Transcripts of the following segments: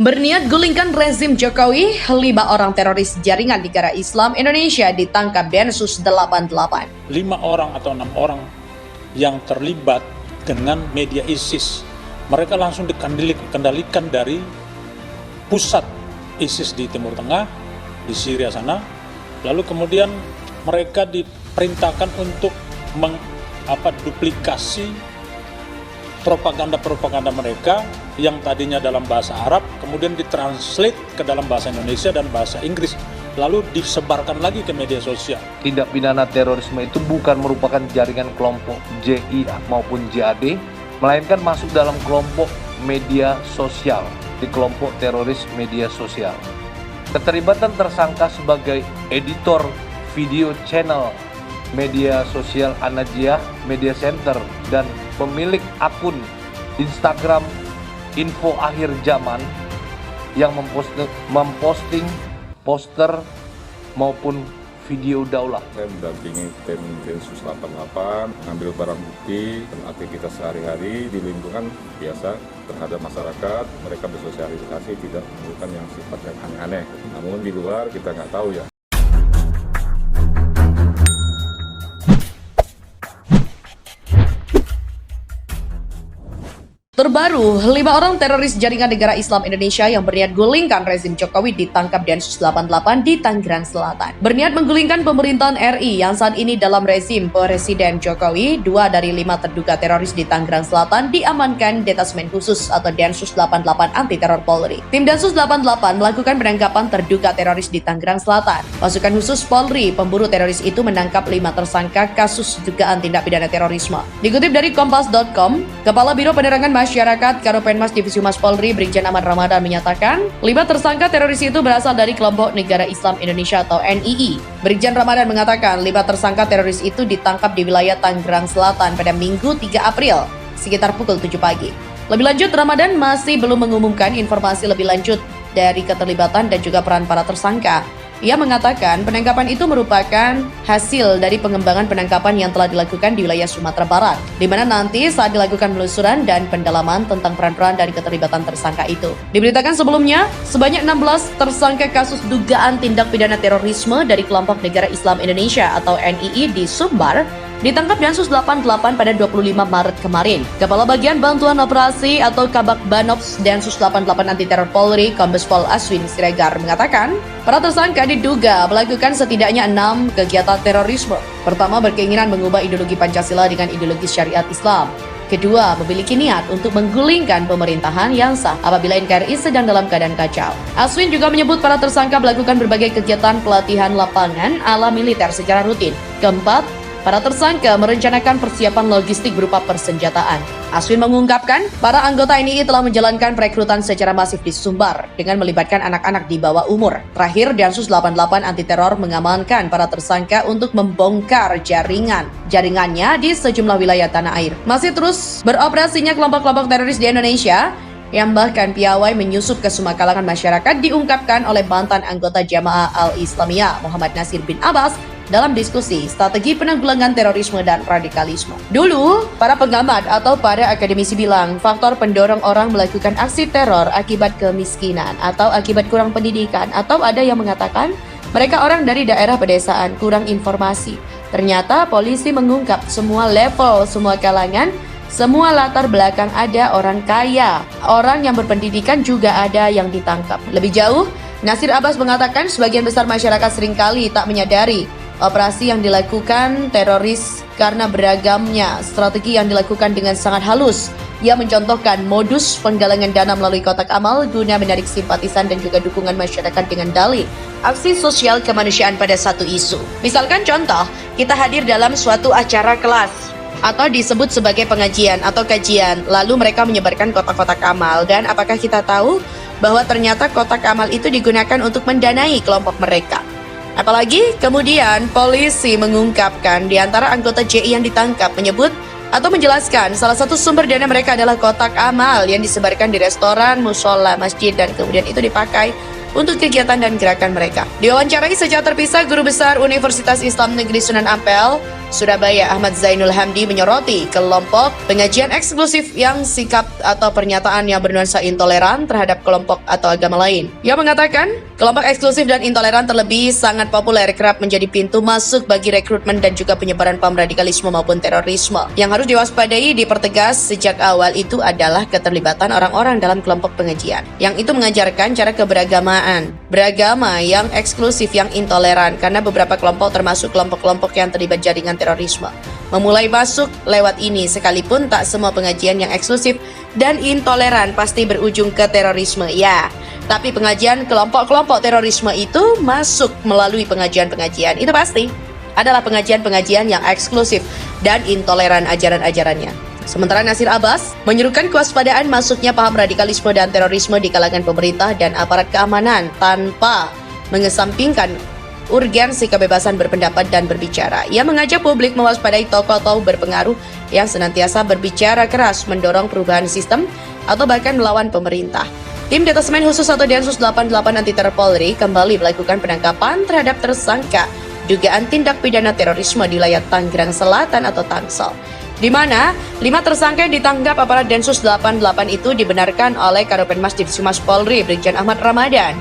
Berniat gulingkan rezim Jokowi, 5 orang teroris jaringan negara Islam Indonesia ditangkap Densus 88. 5 orang atau 6 orang yang terlibat dengan media ISIS. Mereka langsung dikendalikan dari pusat ISIS di Timur Tengah, di Syria sana. Lalu kemudian mereka diperintahkan untuk duplikasi propaganda mereka yang tadinya dalam bahasa Arab, kemudian ditranslate ke dalam bahasa Indonesia dan bahasa Inggris, lalu disebarkan lagi ke media sosial. Tindak pidana terorisme itu bukan merupakan jaringan kelompok JI maupun JAD, melainkan masuk dalam kelompok media sosial, di kelompok teroris media sosial. Keterlibatan tersangka sebagai editor video channel media sosial An-Najiyah Media Center dan pemilik akun Instagram Info Akhir Zaman yang memposting poster maupun video daulah. Saya mendampingi tim Densus 88, mengambil barang bukti dan aktivitas sehari-hari di lingkungan biasa terhadap masyarakat. Mereka bersosialisasi, tidak melakukan yang sifatnya aneh-aneh. Namun di luar kita nggak tahu ya. Terbaru, 5 orang teroris jaringan negara Islam Indonesia yang berniat gulingkan rezim Jokowi ditangkap Densus 88 di Tangerang Selatan. Berniat menggulingkan pemerintahan RI yang saat ini dalam rezim Presiden Jokowi, 2 dari 5 terduga teroris di Tangerang Selatan diamankan Detasmen Khusus atau Densus 88 Anti Teror Polri. Tim Densus 88 melakukan penangkapan terduga teroris di Tangerang Selatan. Pasukan khusus Polri, pemburu teroris itu menangkap 5 tersangka kasus dugaan tindak pidana terorisme. Dikutip dari Kompas.com, Kepala Biro Penerangan Masyarakat Karopenmas Divisi Humas Polri Brigjen Ahmad Ramadan menyatakan 5 tersangka teroris itu berasal dari kelompok Negara Islam Indonesia atau NII. Brigjen Ramadan mengatakan 5 tersangka teroris itu ditangkap di wilayah Tangerang Selatan pada Minggu 3 April sekitar pukul 7 pagi. Lebih lanjut, Ramadan masih belum mengumumkan informasi lebih lanjut dari keterlibatan dan juga peran para tersangka. Ia mengatakan penangkapan itu merupakan hasil dari pengembangan penangkapan yang telah dilakukan di wilayah Sumatera Barat, di mana nanti saat dilakukan penelusuran dan pendalaman tentang peran-peran dari keterlibatan tersangka itu. Diberitakan sebelumnya, sebanyak 16 tersangka kasus dugaan tindak pidana terorisme dari kelompok Negara Islam Indonesia atau NII di Sumbar ditangkap Densus 88 pada 25 Maret kemarin. Kepala Bagian Bantuan Operasi atau Kabak Banops Densus 88 Anti Teror Polri, Kombes Pol Aswin Siregar mengatakan, para tersangka diduga melakukan setidaknya 6 kegiatan terorisme. Pertama, berkeinginan mengubah ideologi Pancasila dengan ideologi syariat Islam. Kedua, memiliki niat untuk menggulingkan pemerintahan yang sah apabila NKRI sedang dalam keadaan kacau. Aswin juga menyebut para tersangka melakukan berbagai kegiatan pelatihan lapangan ala militer secara rutin. Keempat, para tersangka merencanakan persiapan logistik berupa persenjataan. Aswin mengungkapkan, para anggota NII telah menjalankan perekrutan secara masif di Sumbar dengan melibatkan anak-anak di bawah umur. Terakhir, Densus 88 Anti Teror mengamankan para tersangka untuk membongkar jaringannya di sejumlah wilayah tanah air. Masih terus beroperasinya kelompok-kelompok teroris di Indonesia, yang bahkan piawai menyusup ke semua kalangan masyarakat diungkapkan oleh mantan anggota Jamaah Al-Islamiyah Muhammad Nasir bin Abbas dalam diskusi strategi penanggulangan terorisme dan radikalisme. Dulu, para pengamat atau para akademisi bilang faktor pendorong orang melakukan aksi teror akibat kemiskinan atau akibat kurang pendidikan, atau ada yang mengatakan mereka orang dari daerah pedesaan, kurang informasi. Ternyata polisi mengungkap semua level, semua kalangan, semua latar belakang, ada orang kaya, orang yang berpendidikan juga ada yang ditangkap. Lebih jauh, Nasir Abbas mengatakan sebagian besar masyarakat seringkali tak menyadari operasi yang dilakukan teroris karena beragamnya strategi yang dilakukan dengan sangat halus. Ia mencontohkan modus penggalangan dana melalui kotak amal guna menarik simpatisan dan juga dukungan masyarakat dengan dalih aksi sosial kemanusiaan pada satu isu. Misalkan contoh, kita hadir dalam suatu acara kelas atau disebut sebagai pengajian atau kajian, lalu mereka menyebarkan kotak-kotak amal, dan apakah kita tahu bahwa ternyata kotak amal itu digunakan untuk mendanai kelompok mereka. Apalagi kemudian polisi mengungkapkan di antara anggota JI yang ditangkap menyebut atau menjelaskan salah satu sumber dana mereka adalah kotak amal yang disebarkan di restoran, musola, masjid, dan kemudian itu dipakai untuk kegiatan dan gerakan mereka. Diwawancarai secara terpisah, Guru Besar Universitas Islam Negeri Sunan Ampel, Surabaya Ahmad Zainul Hamdi menyoroti kelompok pengajian eksklusif yang sikap atau pernyataan yang bernuansa intoleran terhadap kelompok atau agama lain. Ia mengatakan, kelompok eksklusif dan intoleran terlebih sangat populer, kerap menjadi pintu masuk bagi rekrutmen dan juga penyebaran paham radikalisme maupun terorisme. Yang harus diwaspadai, dipertegas sejak awal itu adalah keterlibatan orang-orang dalam kelompok pengajian, yang itu mengajarkan cara keberagamaan, beragama yang eksklusif, yang intoleran, karena beberapa kelompok termasuk kelompok-kelompok yang terlibat jaringan terorisme memulai masuk lewat ini, sekalipun tak semua pengajian yang eksklusif dan intoleran pasti berujung ke terorisme, ya. Tapi pengajian kelompok-kelompok terorisme itu masuk melalui pengajian-pengajian, itu pasti adalah pengajian-pengajian yang eksklusif dan intoleran ajaran-ajarannya. Sementara Nasir Abbas menyerukan kewaspadaan masuknya paham radikalisme dan terorisme di kalangan pemerintah dan aparat keamanan tanpa mengesampingkan urgensi kebebasan berpendapat dan berbicara. Ia mengajak publik mewaspadai tokoh-tokoh berpengaruh yang senantiasa berbicara keras mendorong perubahan sistem atau bahkan melawan pemerintah. Tim Detasemen Khusus atau Densus 88 Anti Teror Polri kembali melakukan penangkapan terhadap tersangka dugaan tindak pidana terorisme di wilayah Tangerang Selatan atau Tangsel, di mana 5 tersangka yang ditangkap aparat Densus 88 itu dibenarkan oleh Karopenmas Divisi Humas Polri Brigjen Ahmad Ramadan.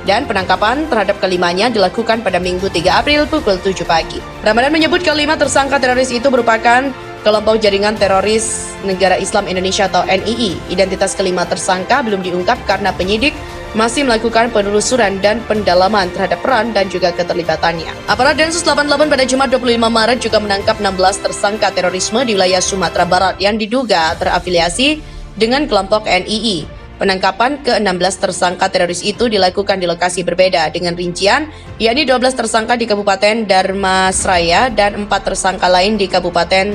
Dan penangkapan terhadap kelimanya dilakukan pada Minggu 3 April pukul 7 pagi. Ramadan menyebut kelima tersangka teroris itu merupakan kelompok jaringan teroris Negara Islam Indonesia atau NII. Identitas kelima tersangka belum diungkap karena penyidik masih melakukan penelusuran dan pendalaman terhadap peran dan juga keterlibatannya. Aparat Densus 88 pada Jumat 25 Maret juga menangkap 16 tersangka terorisme di wilayah Sumatera Barat yang diduga terafiliasi dengan kelompok NII. Penangkapan ke-16 tersangka teroris itu dilakukan di lokasi berbeda dengan rincian, yakni 12 tersangka di Kabupaten Dharmasraya dan 4 tersangka lain di Kabupaten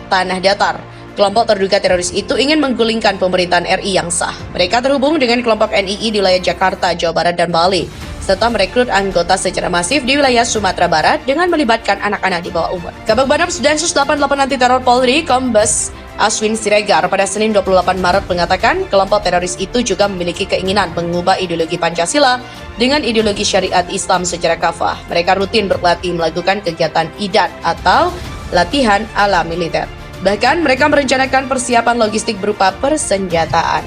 Tanah Datar. Kelompok terduga teroris itu ingin menggulingkan pemerintahan RI yang sah. Mereka terhubung dengan kelompok NII di wilayah Jakarta, Jawa Barat, dan Bali, serta merekrut anggota secara masif di wilayah Sumatera Barat dengan melibatkan anak-anak di bawah umur. Kabag Badams Densus 88 Anti Teror Polri, Kombes Aswin Siregar pada Senin 28 Maret mengatakan kelompok teroris itu juga memiliki keinginan mengubah ideologi Pancasila dengan ideologi syariat Islam secara kafah. Mereka rutin berlatih melakukan kegiatan idat atau latihan ala militer. Bahkan mereka merencanakan persiapan logistik berupa persenjataan.